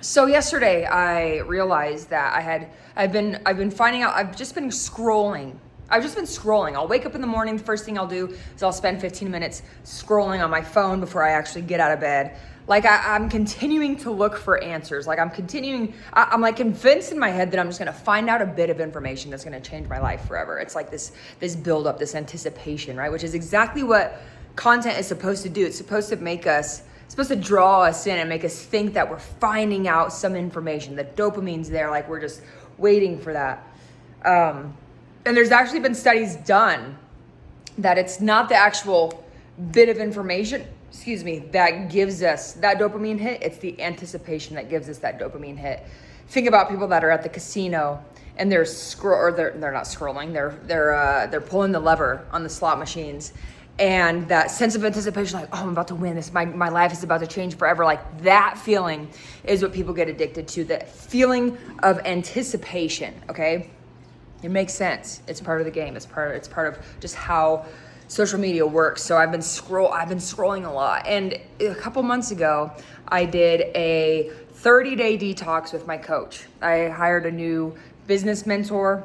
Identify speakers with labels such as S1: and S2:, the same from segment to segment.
S1: So yesterday I realized that I've been finding out, I've just been scrolling. I'll wake up in the morning. The first thing I'll do is I'll spend 15 minutes scrolling on my phone before I actually get out of bed. Like I'm continuing to look for answers. Like I'm like convinced in my head that I'm just gonna find out a bit of information that's gonna change my life forever. It's like this build up, this anticipation, right? Which is exactly what content is supposed to do. It's supposed to draw us in and make us think that we're finding out some information. The dopamine's there, like we're just waiting for that. And there's actually been studies done that it's not the actual bit of information, that gives us that dopamine hit. It's the anticipation that gives us that dopamine hit. Think about people that are at the casino and they're not scrolling. They're pulling the lever on the slot machines. And that sense of anticipation, like, oh, I'm about to win this. My life is about to change forever. Like that feeling is what people get addicted to. The feeling of anticipation, okay? It makes sense. It's part of the game. It's part of just how social media works. So I've been scrolling a lot. And a couple months ago, I did a 30-day detox with my coach. I hired a new business mentor.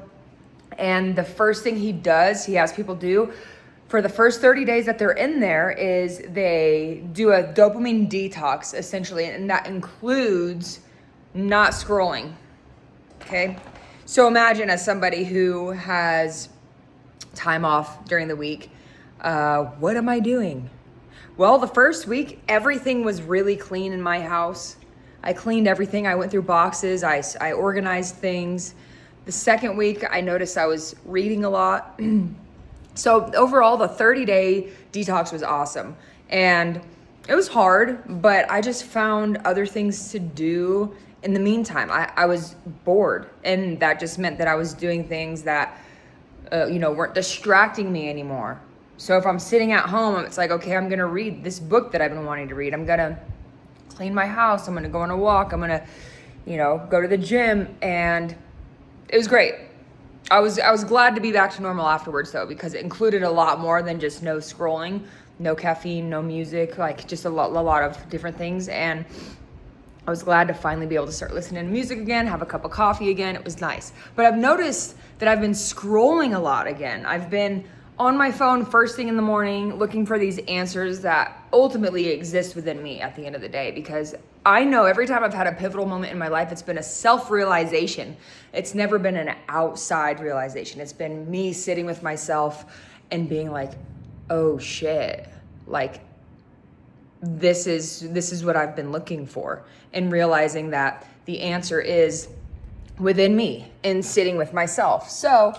S1: And the first thing he has people do for the first 30 days that they're in there is they do a dopamine detox, essentially. And that includes not scrolling, okay? So imagine as somebody who has time off during the week, what am I doing? Well, the first week, everything was really clean in my house. I cleaned everything. I went through boxes. I organized things. The second week, I noticed I was reading a lot. So overall, the 30-day detox was awesome. And it was hard, but I just found other things to do in the meantime. I was bored, and that just meant that I was doing things that, weren't distracting me anymore. So if I'm sitting at home, it's like, okay, I'm gonna read this book that I've been wanting to read. I'm gonna clean my house. I'm gonna go on a walk. I'm gonna, go to the gym. And it was great. I was glad to be back to normal afterwards though, because it included a lot more than just no scrolling, no caffeine, no music, like just a lot of different things. And I was glad to finally be able to start listening to music again, have a cup of coffee again. It was nice. But I've noticed that I've been scrolling a lot again. I've been on my phone first thing in the morning looking for these answers that ultimately exist within me at the end of the day, because I know every time I've had a pivotal moment in my life, it's been a self-realization. It's never been an outside realization. It's been me sitting with myself and being like, oh shit, like this is what I've been looking for, and realizing that the answer is within me and sitting with myself. So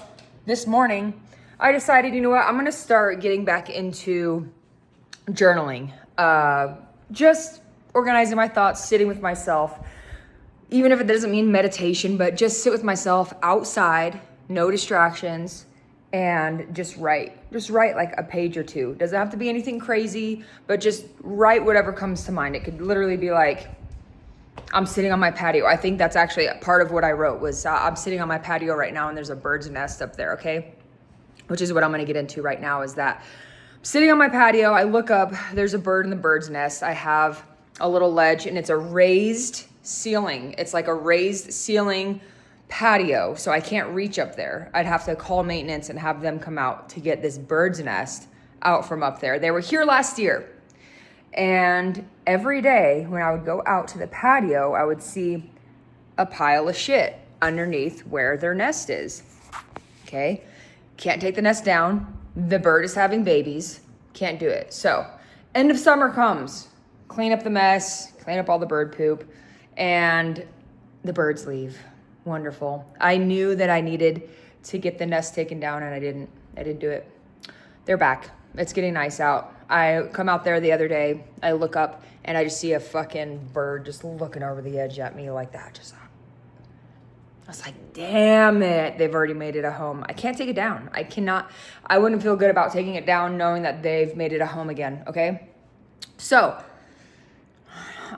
S1: this morning I decided, you know what, I'm gonna start getting back into journaling, just organizing my thoughts, sitting with myself, even if it doesn't mean meditation, but just sit with myself outside, no distractions, and just write like a page or two. Doesn't have to be anything crazy, but just write whatever comes to mind. It could literally be like, I'm sitting on my patio. I think that's actually part of what I wrote was, I'm sitting on my patio right now and there's a bird's nest up there, okay? Which is what I'm gonna get into right now, is that I'm sitting on my patio, I look up, there's a bird in the bird's nest. I have a little ledge and it's a raised ceiling. It's like a raised ceiling patio, so I can't reach up there. I'd have to call maintenance and have them come out to get this bird's nest out from up there. They were here last year. And every day when I would go out to the patio, I would see a pile of shit underneath where their nest is. Okay? Can't take the nest down. The bird is having babies. Can't do it. So, end of summer comes. Clean up the mess, clean up all the bird poop, and the birds leave. Wonderful. I knew that I needed to get the nest taken down, and I didn't do it. They're back. It's getting nice out. I come out there the other day, I look up, and I just see a fucking bird just looking over the edge at me like that. I was like, damn it, they've already made it a home. I can't take it down. I wouldn't feel good about taking it down knowing that they've made it a home again, okay? So,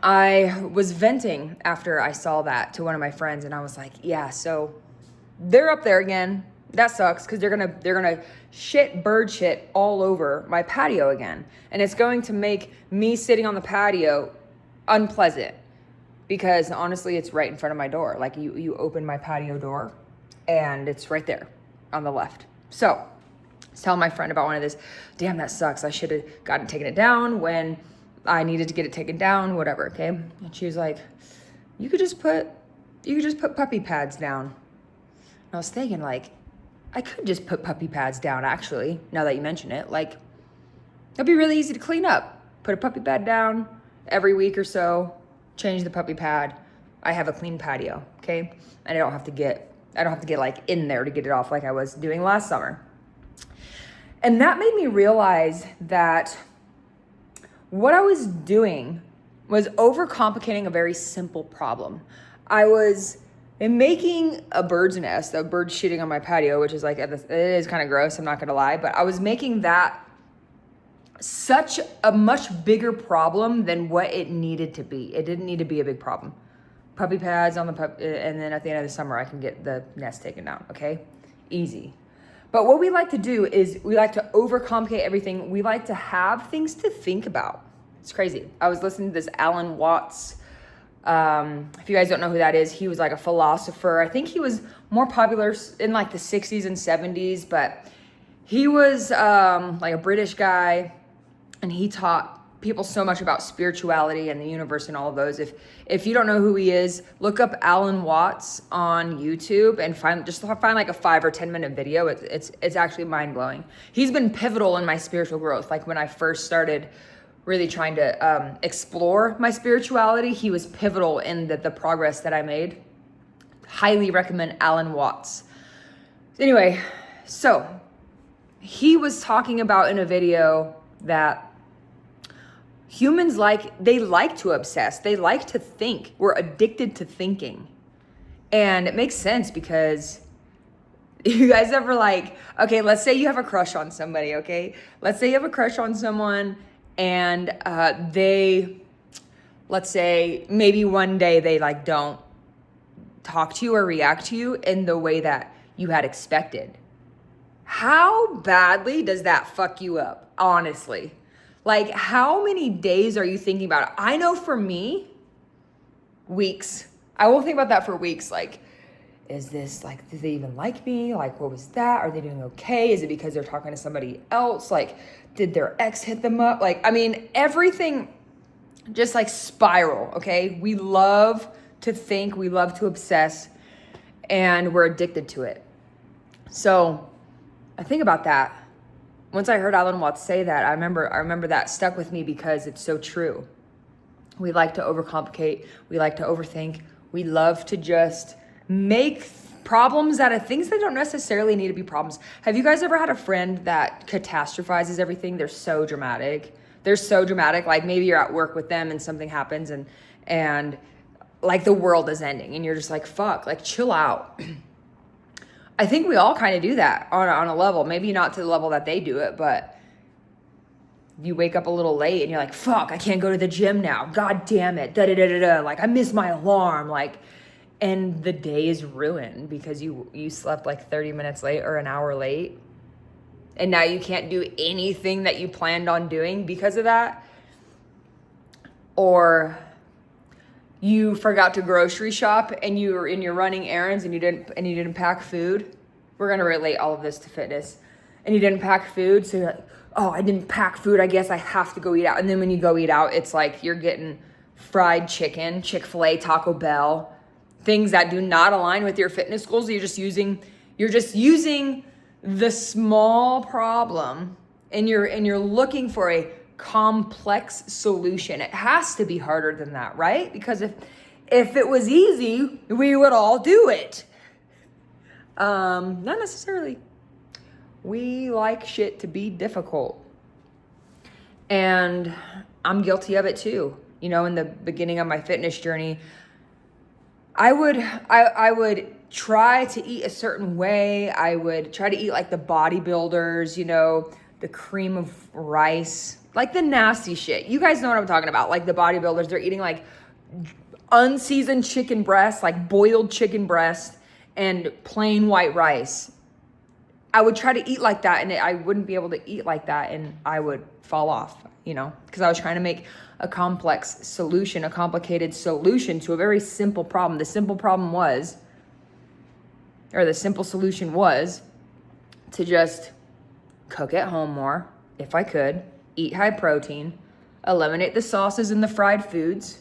S1: I was venting after I saw that to one of my friends, and I was like, yeah, so they're up there again. That sucks, because they're gonna shit bird shit all over my patio again. And it's going to make me sitting on the patio unpleasant. because honestly, it's right in front of my door. Like you open my patio door and it's right there on the left. So I was telling my friend about one of this. Damn, that sucks. I should have taken it down when I needed to get it taken down, whatever. Okay. And she was like, you could just put puppy pads down. And I was thinking, like, I could just put puppy pads down, actually, now that you mention it. Like, it'd be really easy to clean up. Put a puppy pad down every week or so, change the puppy pad. I have a clean patio, okay? And I don't have to get like in there to get it off like I was doing last summer. And that made me realize that what I was doing was overcomplicating a very simple problem. I was making a bird's nest, a bird shitting on my patio, which is like, it is kind of gross, I'm not gonna lie, but I was making that such a much bigger problem than what it needed to be. It didn't need to be a big problem. Puppy pads on the and then at the end of the summer, I can get the nest taken down, okay? Easy. But what we like to do is we like to overcomplicate everything. We like to have things to think about. It's crazy. I was listening to this Alan Watts. If you guys don't know who that is, he was like a philosopher. I think he was more popular in like the 60s and 70s, but he was like a British guy, and he taught people so much about spirituality and the universe and all of those. If you don't know who he is, look up Alan Watts on YouTube and find like a 5 or 10 minute video. It's actually mind blowing. He's been pivotal in my spiritual growth. Like when I first started really trying to explore my spirituality, he was pivotal in the progress that I made. Highly recommend Alan Watts. Anyway, so he was talking about in a video that humans like to obsess. They like to think. We're addicted to thinking. And it makes sense because you guys ever like, okay, let's say you have a crush on somebody, okay? Let's say you have a crush on someone and let's say maybe one day they like don't talk to you or react to you in the way that you had expected. How badly does that fuck you up, honestly? Like, how many days are you thinking about it? I know for me, weeks. I will think about that for weeks. Like, is this, like, did they even like me? Like, what was that? Are they doing okay? Is it because they're talking to somebody else? Like, did their ex hit them up? Like, I mean, everything just like spiral, okay? We love to think, we love to obsess, and we're addicted to it. So I think about that. Once I heard Alan Watts say that, I remember that stuck with me because it's so true. We like to overcomplicate. We like to overthink. We love to just make problems out of things that don't necessarily need to be problems. Have you guys ever had a friend that catastrophizes everything? They're so dramatic. Like maybe you're at work with them and something happens and like the world is ending and you're just like, fuck, like chill out. I think we all kind of do that on a level, maybe not to the level that they do it, but you wake up a little late and you're like, fuck, I can't go to the gym now. God damn it. Like I missed my alarm. Like, and the day is ruined because you slept like 30 minutes late or an hour late. And now you can't do anything that you planned on doing because of that. Or you forgot to grocery shop and you're running errands and you didn't pack food. We're gonna relate all of this to fitness. And you didn't pack food, so you're like, oh, I didn't pack food, I guess I have to go eat out. And then when you go eat out, it's like you're getting fried chicken, Chick-fil-A, Taco Bell, things that do not align with your fitness goals. You're just using the small problem and you're looking for a complex solution. It has to be harder than that, right? Because if it was easy, we would all do it. Not necessarily. We like shit to be difficult. And I'm guilty of it too. You know, in the beginning of my fitness journey, I would try to eat a certain way. I would try to eat like the bodybuilders, you know, the cream of rice, like the nasty shit. You guys know what I'm talking about. Like the bodybuilders, they're eating like unseasoned chicken breast, like boiled chicken breast and plain white rice. I would try to eat like that, and I wouldn't be able to eat like that, and I would fall off, because I was trying to make a complex solution, a complicated solution to a very simple problem. The simple solution was to just cook at home more, if I could, eat high protein, eliminate the sauces and the fried foods,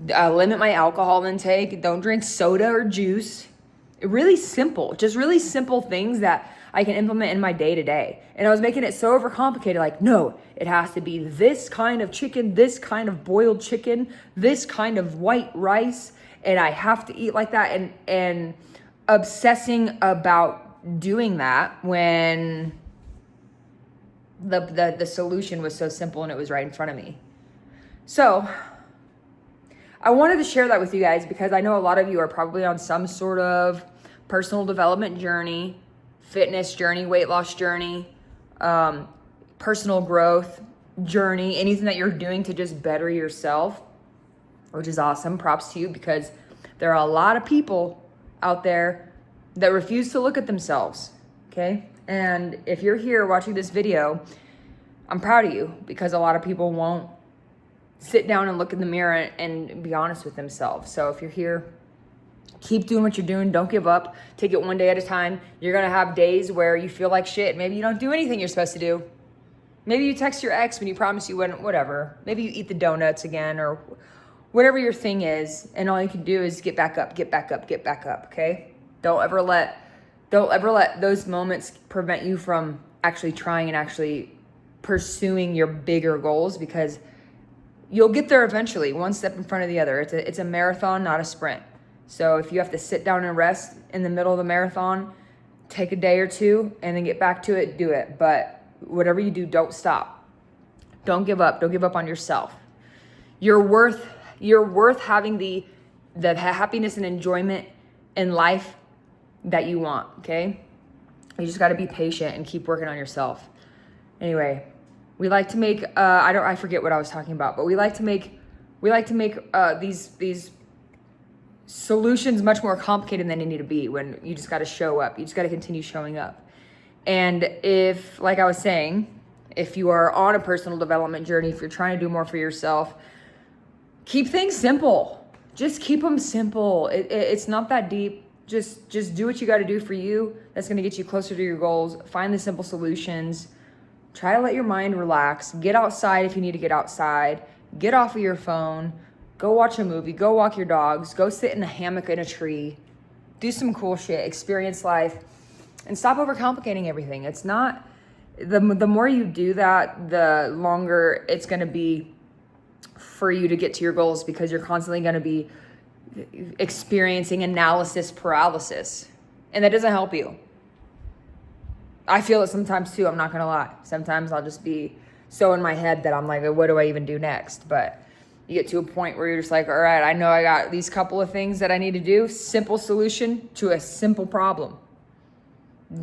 S1: limit my alcohol intake, don't drink soda or juice. Really simple things that I can implement in my day to day. And I was making it so overcomplicated, like, no, it has to be this kind of chicken, this kind of boiled chicken, this kind of white rice, and I have to eat like that, and obsessing about doing that when the solution was so simple and it was right in front of me. So I wanted to share that with you guys because I know a lot of you are probably on some sort of personal development journey, fitness journey, weight loss journey, personal growth journey, anything that you're doing to just better yourself, which is awesome. Props to you, because there are a lot of people out there that refuse to look at themselves, okay? And if you're here watching this video, I'm proud of you, because a lot of people won't sit down and look in the mirror and be honest with themselves. So if you're here, keep doing what you're doing. Don't give up. Take it one day at a time. You're going to have days where you feel like shit. Maybe you don't do anything you're supposed to do. Maybe you text your ex when you promised you wouldn't, whatever. Maybe you eat the donuts again, or whatever your thing is. And all you can do is get back up, okay? Don't ever let those moments prevent you from actually trying and actually pursuing your bigger goals, because you'll get there eventually, one step in front of the other. It's a marathon, not a sprint. So if you have to sit down and rest in the middle of the marathon, take a day or two and then get back to it, do it. But whatever you do, don't stop. Don't give up. Don't give up on yourself. You're worth having the happiness and enjoyment in life that you want, okay? You just got to be patient and keep working on yourself. Anyway, we like to make I forget what I was talking about, but we like to make these solutions much more complicated than they need to be, when you just got to show up. You just got to continue showing up. And if, like I was saying, if you are on a personal development journey, if you're trying to do more for yourself, keep things simple. Just keep them simple. It's not that deep. Just do what you got to do for you. That's going to get you closer to your goals. Find the simple solutions. Try to let your mind relax. Get outside if you need to get outside. Get off of your phone. Go watch a movie. Go walk your dogs. Go sit in a hammock in a tree. Do some cool shit. Experience life. And stop overcomplicating everything. It's not... The more you do that, the longer it's going to be for you to get to your goals, because you're constantly going to be experiencing analysis paralysis. And that doesn't help you. I feel it sometimes too, I'm not gonna lie. Sometimes I'll just be so in my head that I'm like, what do I even do next? But you get to a point where you're just like, all right, I know I got these couple of things that I need to do. Simple solution to a simple problem.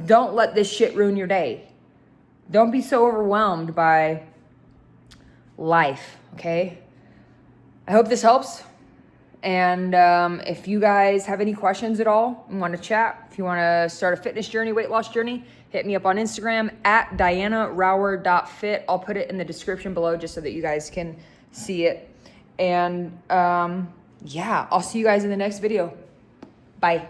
S1: Don't let this shit ruin your day. Don't be so overwhelmed by life, okay? I hope this helps. And if you guys have any questions at all and want to chat, if you want to start a fitness journey, weight loss journey, hit me up on Instagram at dianarauer.fit. I'll put it in the description below just so that you guys can see it. And yeah, I'll see you guys in the next video. Bye.